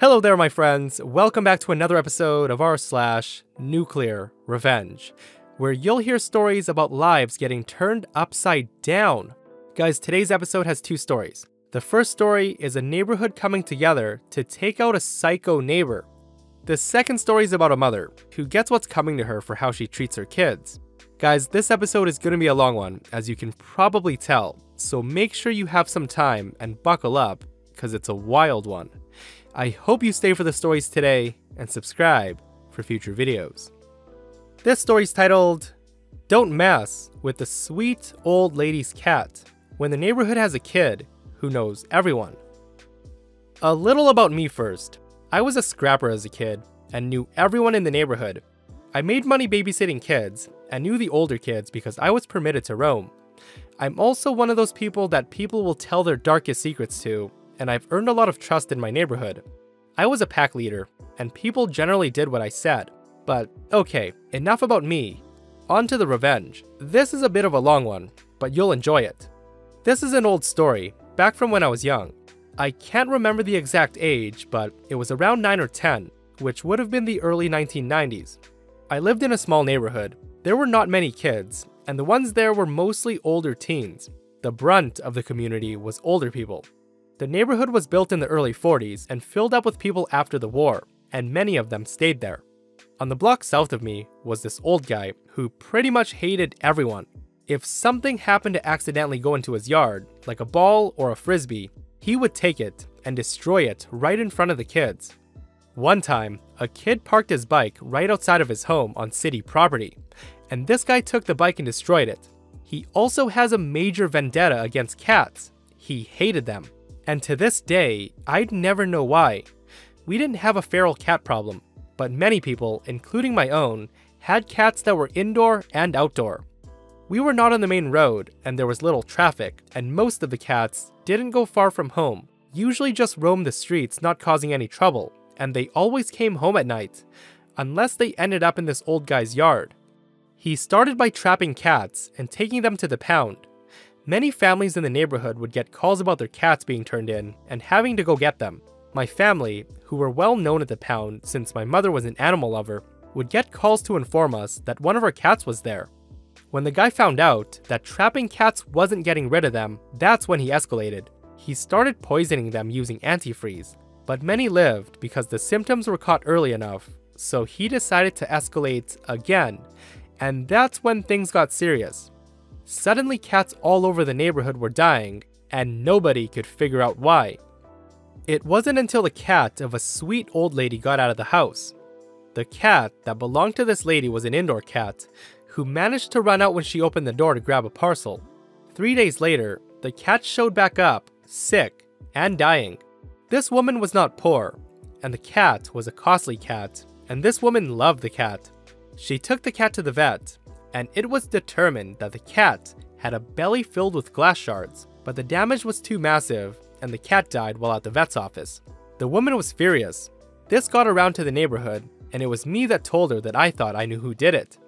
Hello there, my friends. Welcome back to another episode of r/Nuclear Revenge, where you'll hear stories about lives getting turned upside down. Guys, today's episode has two stories. The first story is a neighborhood coming together to take out a psycho neighbor. The second story is about a mother who gets what's coming to her for how she treats her kids. Guys, this episode is going to be a long one, as you can probably tell, so make sure you have some time and buckle up, because it's a wild one. I hope you stay for the stories today and subscribe for future videos. This story's titled, Don't Mess with the Sweet Old Lady's Cat When the Neighborhood Has a Kid Who Knows Everyone. A little about me first. I was a scrapper as a kid and knew everyone in the neighborhood. I made money babysitting kids and knew the older kids because I was permitted to roam. I'm also one of those people that people will tell their darkest secrets to, and I've earned a lot of trust in my neighborhood. I was a pack leader, and people generally did what I said. But okay, enough about me. On to the revenge. This is a bit of a long one, but you'll enjoy it. This is an old story, back from when I was young. I can't remember the exact age, but it was around 9 or 10, which would have been the early 1990s. I lived in a small neighborhood. There were not many kids, and the ones there were mostly older teens. The brunt of the community was older people. The neighborhood was built in the early 40s and filled up with people after the war, and many of them stayed there. On the block south of me was this old guy who pretty much hated everyone. If something happened to accidentally go into his yard, like a ball or a frisbee, he would take it and destroy it right in front of the kids. One time, a kid parked his bike right outside of his home on city property, and this guy took the bike and destroyed it. He also has a major vendetta against cats. He hated them. And to this day, I'd never know why. We didn't have a feral cat problem, but many people, including my own, had cats that were indoor and outdoor. We were not on the main road, and there was little traffic, and most of the cats didn't go far from home, usually just roamed the streets not causing any trouble, and they always came home at night, unless they ended up in this old guy's yard. He started by trapping cats and taking them to the pound. Many families in the neighborhood would get calls about their cats being turned in and having to go get them. My family, who were well known at the pound since my mother was an animal lover, would get calls to inform us that one of our cats was there. When the guy found out that trapping cats wasn't getting rid of them, that's when he escalated. He started poisoning them using antifreeze, but many lived because the symptoms were caught early enough, so he decided to escalate again, and that's when things got serious. Suddenly, cats all over the neighborhood were dying, and nobody could figure out why. It wasn't until the cat of a sweet old lady got out of the house. The cat that belonged to this lady was an indoor cat, who managed to run out when she opened the door to grab a parcel. 3 days later, the cat showed back up, sick and dying. This woman was not poor, and the cat was a costly cat, and this woman loved the cat. She took the cat to the vet, and it was determined that the cat had a belly filled with glass shards, but the damage was too massive, and the cat died while at the vet's office. The woman was furious. This got around to the neighborhood, and it was me that told her that I thought I knew who did it.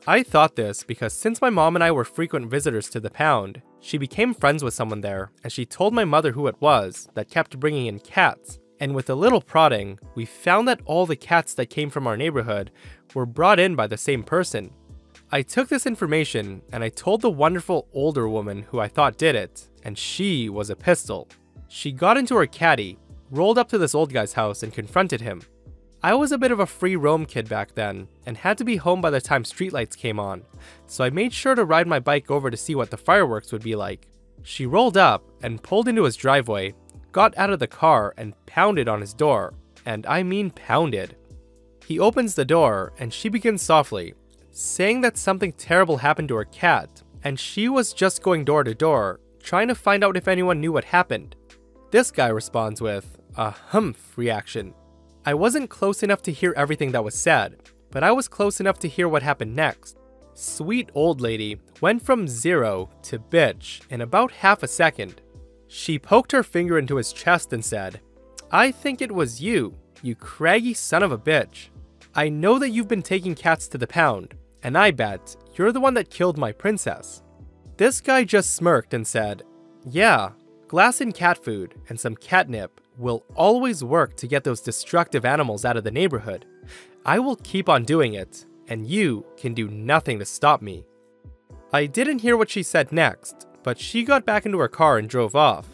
I thought this because since my mom and I were frequent visitors to the pound, she became friends with someone there, and she told my mother who it was that kept bringing in cats. And with a little prodding, we found that all the cats that came from our neighborhood were brought in by the same person. I took this information and I told the wonderful older woman who I thought did it, and she was a pistol. She got into her caddy, rolled up to this old guy's house and confronted him. I was a bit of a free roam kid back then and had to be home by the time streetlights came on, so I made sure to ride my bike over to see what the fireworks would be like. She rolled up and pulled into his driveway, got out of the car and pounded on his door, and I mean pounded. He opens the door and she begins softly, saying that something terrible happened to her cat, and she was just going door to door, trying to find out if anyone knew what happened. This guy responds with a humph reaction. I wasn't close enough to hear everything that was said, but I was close enough to hear what happened next. Sweet old lady went from 0 to bitch in about half a second. She poked her finger into his chest and said, "I think it was you, you craggy son of a bitch. I know that you've been taking cats to the pound, and I bet you're the one that killed my princess." This guy just smirked and said, "Yeah, glass and cat food and some catnip will always work to get those destructive animals out of the neighborhood. I will keep on doing it, and you can do nothing to stop me." I didn't hear what she said next, but she got back into her car and drove off.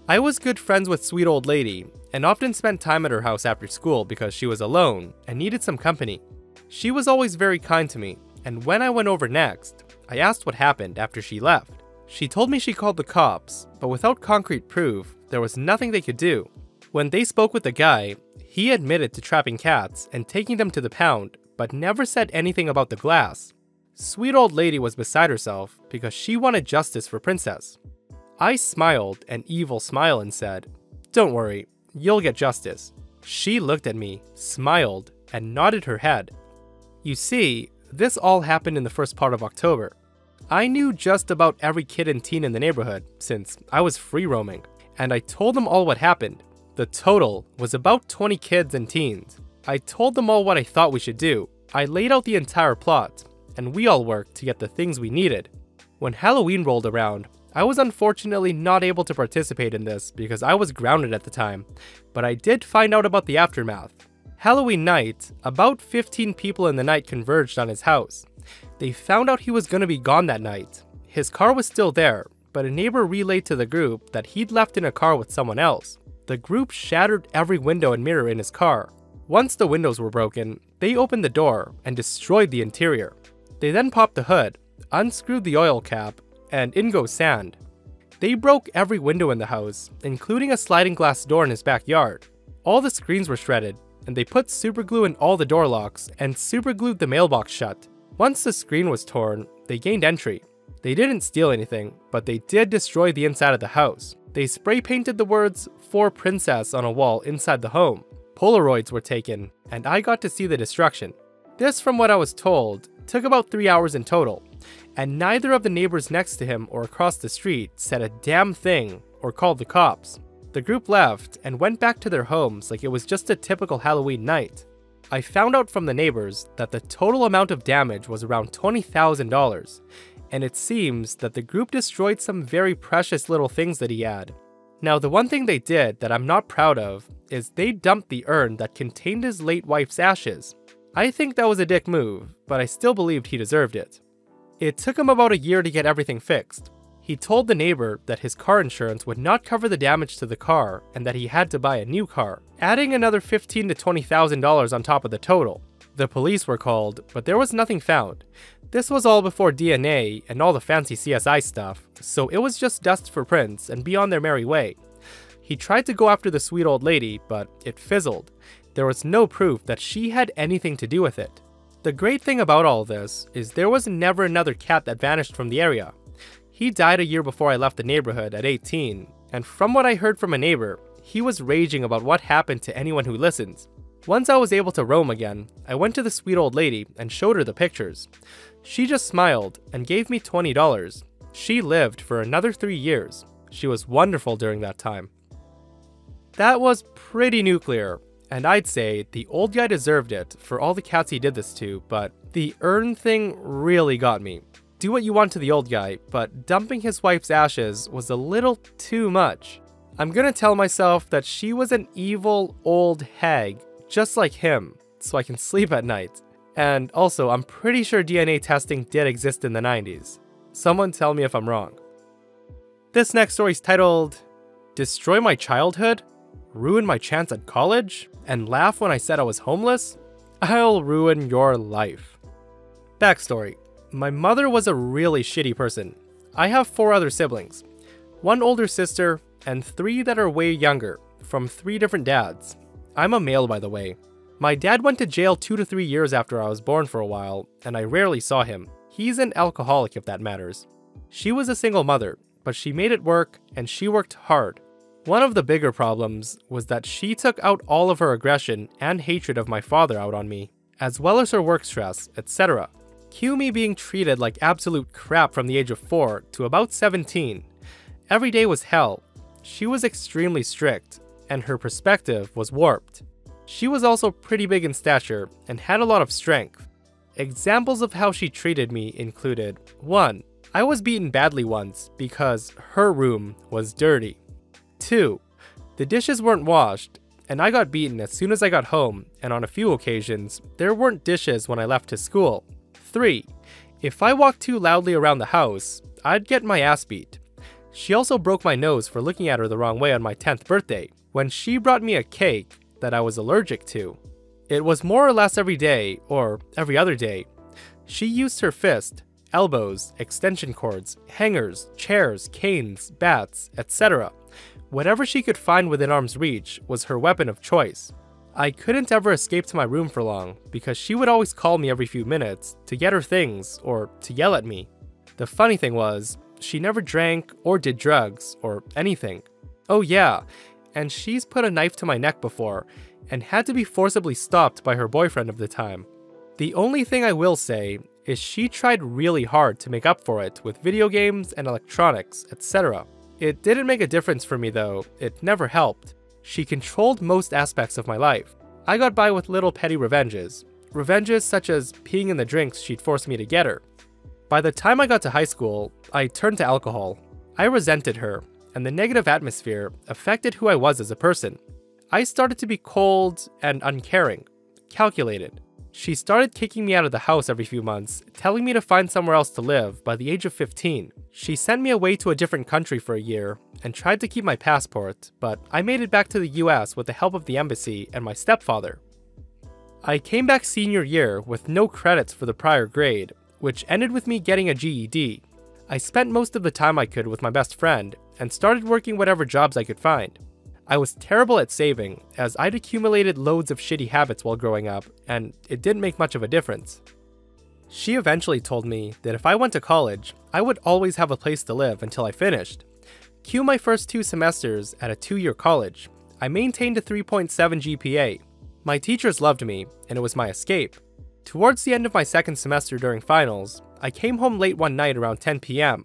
I was good friends with Sweet Old Lady, and often spent time at her house after school because she was alone and needed some company. She was always very kind to me, and when I went over next, I asked what happened after she left. She told me she called the cops, but without concrete proof, there was nothing they could do. When they spoke with the guy, he admitted to trapping cats and taking them to the pound, but never said anything about the glass. Sweet Old Lady was beside herself because she wanted justice for Princess. I smiled an evil smile and said, "Don't worry, you'll get justice." She looked at me, smiled, and nodded her head. You see, this all happened in the first part of October. I knew just about every kid and teen in the neighborhood since I was free roaming, and I told them all what happened. The total was about 20 kids and teens. I told them all what I thought we should do. I laid out the entire plot, and we all worked to get the things we needed. When Halloween rolled around, I was unfortunately not able to participate in this because I was grounded at the time, but I did find out about the aftermath. Halloween night, about 15 people in the night converged on his house. They found out he was going to be gone that night. His car was still there, but a neighbor relayed to the group that he'd left in a car with someone else. The group shattered every window and mirror in his car. Once the windows were broken, they opened the door and destroyed the interior. They then popped the hood, unscrewed the oil cap, and in goes sand. They broke every window in the house, including a sliding glass door in his backyard. All the screens were shredded, and they put superglue in all the door locks and superglued the mailbox shut. Once the screen was torn, they gained entry. They didn't steal anything, but they did destroy the inside of the house. They spray painted the words "For Princess" on a wall inside the home. Polaroids were taken, and I got to see the destruction. This, from what I was told, took about 3 hours in total, and neither of the neighbors next to him or across the street said a damn thing or called the cops. The group left and went back to their homes like it was just a typical Halloween night. I found out from the neighbors that the total amount of damage was around $20,000, and it seems that the group destroyed some very precious little things that he had. Now, the one thing they did that I'm not proud of is they dumped the urn that contained his late wife's ashes. I think that was a dick move, but I still believed he deserved it. It took him about a year to get everything fixed. He told the neighbor that his car insurance would not cover the damage to the car and that he had to buy a new car, adding another $15,000 to $20,000 on top of the total. The police were called, but there was nothing found. This was all before DNA and all the fancy CSI stuff, so it was just dust for Prince and be on their merry way. He tried to go after the Sweet Old Lady, but it fizzled. There was no proof that she had anything to do with it. The great thing about all this is there was never another cat that vanished from the area. He died a year before I left the neighborhood at 18, and from what I heard from a neighbor, he was raging about what happened to anyone who listens. Once I was able to roam again, I went to the Sweet Old Lady and showed her the pictures. She just smiled and gave me $20. She lived for another 3 years. She was wonderful during that time. That was pretty nuclear, and I'd say the old guy deserved it for all the cats he did this to, but the urn thing really got me. Do what you want to the old guy, but dumping his wife's ashes was a little too much. I'm gonna tell myself that she was an evil old hag, just like him, so I can sleep at night. And also, I'm pretty sure DNA testing did exist in the 90s. Someone tell me if I'm wrong. This next story is titled, "Destroy My Childhood? Ruin my chance at college? And laugh when I said I was homeless? I'll ruin your life." Backstory. My mother was a really shitty person. I have 4 other siblings. 1 older sister, and 3 that are way younger, from 3 different dads. I'm a male, by the way. My dad went to jail 2 to 3 years after I was born for a while, and I rarely saw him. He's an alcoholic if that matters. She was a single mother, but she made it work, and she worked hard. One of the bigger problems was that she took out all of her aggression and hatred of my father out on me, as well as her work stress, etc. Cue me being treated like absolute crap from the age of 4 to about 17. Every day was hell. She was extremely strict, and her perspective was warped. She was also pretty big in stature and had a lot of strength. Examples of how she treated me included: 1. I was beaten badly once because her room was dirty. 2. The dishes weren't washed, and I got beaten as soon as I got home, and on a few occasions, there weren't dishes when I left to school. 3. If I walked too loudly around the house, I'd get my ass beat. She also broke my nose for looking at her the wrong way on my 10th birthday, when she brought me a cake that I was allergic to. It was more or less every day, or every other day. She used her fist, elbows, extension cords, hangers, chairs, canes, bats, etc. Whatever she could find within arm's reach was her weapon of choice. I couldn't ever escape to my room for long because she would always call me every few minutes to get her things or to yell at me. The funny thing was, she never drank or did drugs or anything. Oh yeah, and she's put a knife to my neck before and had to be forcibly stopped by her boyfriend of the time. The only thing I will say is she tried really hard to make up for it with video games and electronics, etc. It didn't make a difference for me though, it never helped. She controlled most aspects of my life. I got by with little petty revenges. Revenges such as peeing in the drinks she'd force me to get her. By the time I got to high school, I turned to alcohol. I resented her, and the negative atmosphere affected who I was as a person. I started to be cold and uncaring, calculated. She started kicking me out of the house every few months, telling me to find somewhere else to live by the age of 15. She sent me away to a different country for a year and tried to keep my passport, but I made it back to the US with the help of the embassy and my stepfather. I came back senior year with no credits for the prior grade, which ended with me getting a GED. I spent most of the time I could with my best friend and started working whatever jobs I could find. I was terrible at saving, as I'd accumulated loads of shitty habits while growing up, and it didn't make much of a difference. She eventually told me that if I went to college, I would always have a place to live until I finished. Cue my first 2 semesters at a 2-year college. I maintained a 3.7 GPA. My teachers loved me, and it was my escape. Towards the end of my second semester during finals, I came home late one night around 10 p.m.,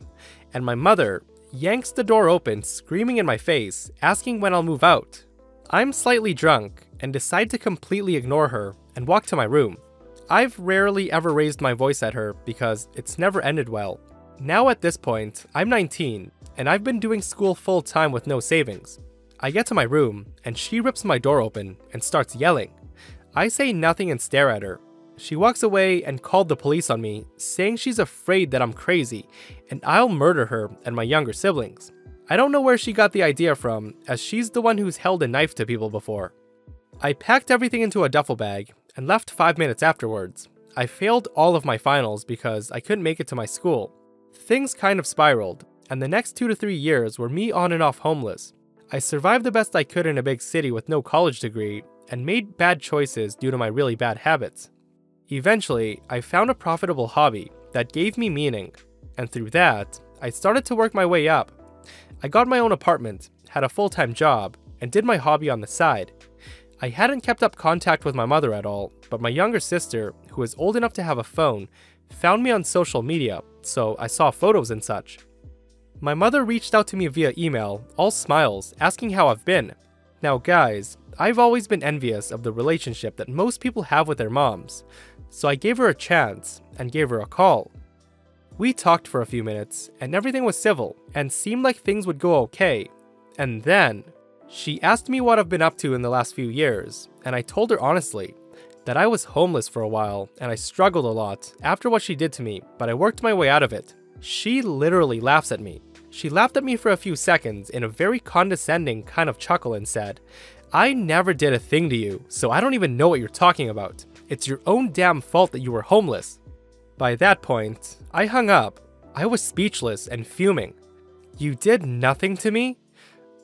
and my mother yanks the door open, screaming in my face, asking when I'll move out. I'm slightly drunk and decide to completely ignore her and walk to my room. I've rarely ever raised my voice at her because it's never ended well. Now at this point, I'm 19 and I've been doing school full time with no savings. I get to my room and she rips my door open and starts yelling. I say nothing and stare at her. She walks away and called the police on me, saying she's afraid that I'm crazy and I'll murder her and my younger siblings. I don't know where she got the idea from, as she's the one who's held a knife to people before. I packed everything into a duffel bag and left 5 minutes afterwards. I failed all of my finals because I couldn't make it to my school. Things kind of spiraled, and the next 2 to 3 years were me on and off homeless. I survived the best I could in a big city with no college degree and made bad choices due to my really bad habits. Eventually, I found a profitable hobby that gave me meaning, and through that, I started to work my way up. I got my own apartment, had a full-time job, and did my hobby on the side. I hadn't kept up contact with my mother at all, but my younger sister, who was old enough to have a phone, found me on social media, so I saw photos and such. My mother reached out to me via email, all smiles, asking how I've been. Now guys, I've always been envious of the relationship that most people have with their moms, so I gave her a chance and gave her a call. We talked for a few minutes, and everything was civil and seemed like things would go okay. And then, she asked me what I've been up to in the last few years, and I told her honestly that I was homeless for a while and I struggled a lot after what she did to me, but I worked my way out of it. She literally laughs at me. She laughed at me for a few seconds in a very condescending kind of chuckle and said, "I never did a thing to you, so I don't even know what you're talking about. It's your own damn fault that you were homeless." By that point, I hung up. I was speechless and fuming. You did nothing to me?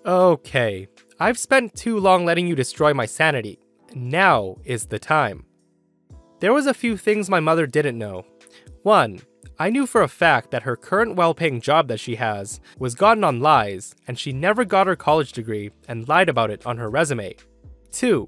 Okay, I've spent too long letting you destroy my sanity. Now is the time. There was a few things my mother didn't know. 1. I knew for a fact that her current well-paying job that she has was gotten on lies, and she never got her college degree and lied about it on her resume. 2.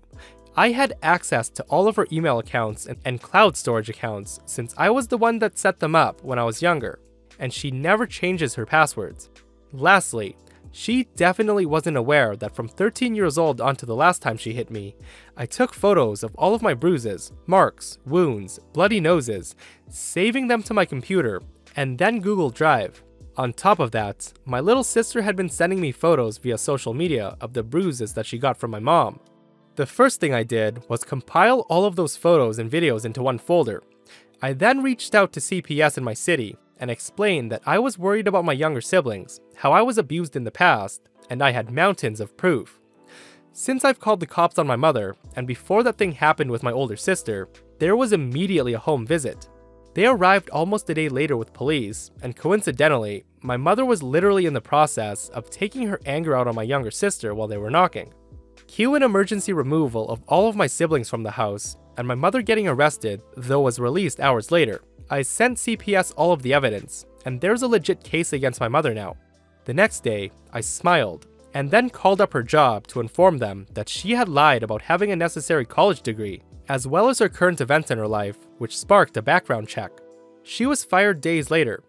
I had access to all of her email accounts and cloud storage accounts since I was the one that set them up when I was younger, and she never changes her passwords. Lastly, she definitely wasn't aware that from 13 years old onto the last time she hit me, I took photos of all of my bruises, marks, wounds, bloody noses, saving them to my computer, and then Google Drive. On top of that, my little sister had been sending me photos via social media of the bruises that she got from my mom. The first thing I did was compile all of those photos and videos into one folder. I then reached out to CPS in my city and explained that I was worried about my younger siblings, how I was abused in the past, and I had mountains of proof. Since I've called the cops on my mother, and before that thing happened with my older sister, there was immediately a home visit. They arrived almost a day later with police, and coincidentally, my mother was literally in the process of taking her anger out on my younger sister while they were knocking. Cue an emergency removal of all of my siblings from the house, and my mother getting arrested, though was released hours later. I sent CPS all of the evidence, and there's a legit case against my mother now. The next day, I smiled, and then called up her job to inform them that she had lied about having a necessary college degree, as well as her current events in her life, which sparked a background check. She was fired days later.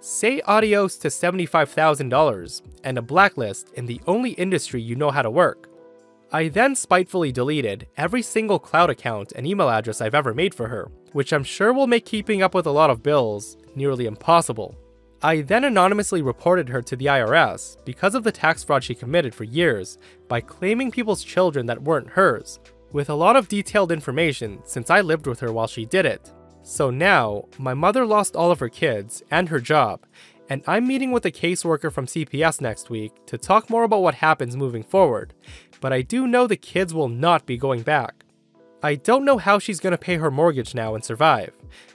Say adios to $75,000 and a blacklist in the only industry you know how to work. I then spitefully deleted every single cloud account and email address I've ever made for her, which I'm sure will make keeping up with a lot of bills nearly impossible. I then anonymously reported her to the IRS because of the tax fraud she committed for years by claiming people's children that weren't hers, with a lot of detailed information since I lived with her while she did it. So now, my mother lost all of her kids and her job, and I'm meeting with a caseworker from CPS next week to talk more about what happens moving forward, but I do know the kids will not be going back. I don't know how she's going to pay her mortgage now and survive,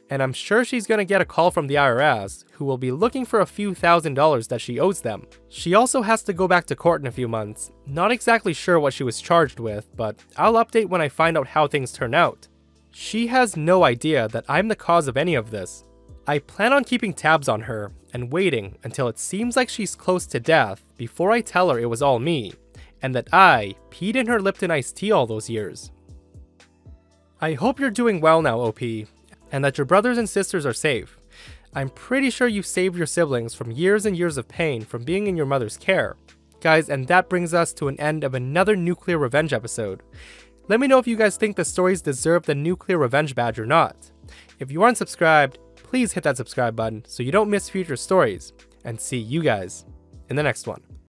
and I'm sure she's going to get a call from the IRS, who will be looking for a few $1,000s that she owes them. She also has to go back to court in a few months, not exactly sure what she was charged with, but I'll update when I find out how things turn out. She has no idea that I'm the cause of any of this. I plan on keeping tabs on her and waiting until it seems like she's close to death before I tell her it was all me, and that I peed in her Lipton iced tea all those years. I hope you're doing well now, OP, and that your brothers and sisters are safe. I'm pretty sure you saved your siblings from years and years of pain from being in your mother's care. Guys, and that brings us to an end of another Nuclear Revenge episode. Let me know if you guys think the stories deserve the Nuclear Revenge badge or not. If you aren't subscribed, please hit that subscribe button so you don't miss future stories, and see you guys in the next one.